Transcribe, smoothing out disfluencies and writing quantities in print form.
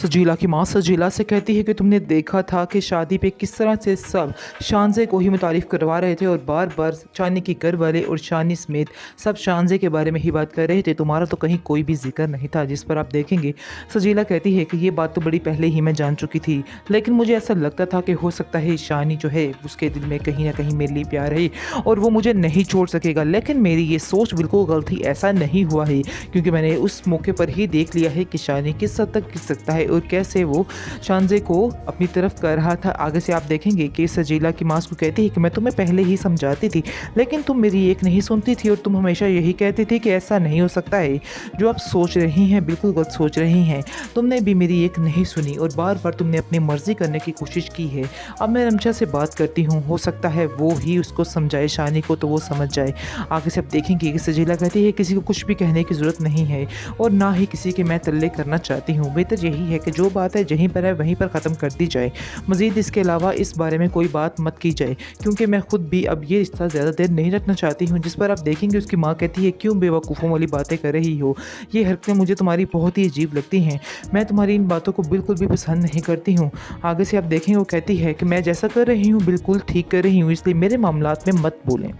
सजीला की माँ सजीला से कहती है कि तुमने देखा था कि शादी पे किस तरह से सब शानजे को ही मुतारिफ़ करवा रहे थे और बार बार शानी के घर वाले और शानी समेत सब शानजे के बारे में ही बात कर रहे थे। तुम्हारा तो कहीं कोई भी जिक्र नहीं था। जिस पर आप देखेंगे सजीला कहती है कि ये बात तो बड़ी पहले ही मैं जान चुकी थी, लेकिन मुझे ऐसा लगता था कि हो सकता है शानी जो है उसके दिल में कहीं ना कहीं मेरे लिए प्यार है और वो मुझे नहीं छोड़ सकेगा। लेकिन मेरी ये सोच बिल्कुल गलत थी, ऐसा नहीं हुआ है, क्योंकि मैंने उस मौके पर ही देख लिया है कि शानी किस हद तक गिर सकता है और कैसे वो शानजे को अपनी तरफ कर रहा था। आगे से आप देखेंगे कि सजीला की माँ को कहती है कि मैं तुम्हें पहले ही समझाती थी, लेकिन तुम मेरी एक नहीं सुनती थी और तुम हमेशा यही कहती थी कि ऐसा नहीं हो सकता है। जो आप सोच रही हैं बिल्कुल गलत सोच रही हैं। तुमने भी मेरी एक नहीं सुनी और बार बार तुमने अपनी मर्जी करने की कोशिश की है। अब मैं रमशा से बात करती हूँ, हो सकता है वो ही उसको समझाए शानी को, तो वो समझ जाए। आगे से आप देखेंगे कि सजीला कहती है किसी को कुछ भी कहने की ज़रूरत नहीं है और ना ही किसी के मैं तल्ले करना चाहती हूँ। बेहतर यही है कि जो बात है जहीं पर है वहीं पर ख़त्म कर दी जाए। मज़ीद इसके अलावा इस बारे में कोई बात मत की जाए, क्योंकि मैं खुद भी अब ये रिश्ता ज़्यादा देर नहीं रखना चाहती हूँ। जिस पर आप देखेंगे उसकी माँ कहती है क्यों बेवकूफ़ों वाली बातें कर रही हो, ये हरकतें मुझे तुम्हारी बहुत ही अजीब लगती हैं। मैं तुम्हारी इन बातों को बिल्कुल भी पसंद नहीं करती हूँ। आगे से आप देखेंगे वो कहती है कि मैं जैसा कर रही हूँ बिल्कुल ठीक कर रही हूँ, इसलिए मेरे मामलात में मत बोलें।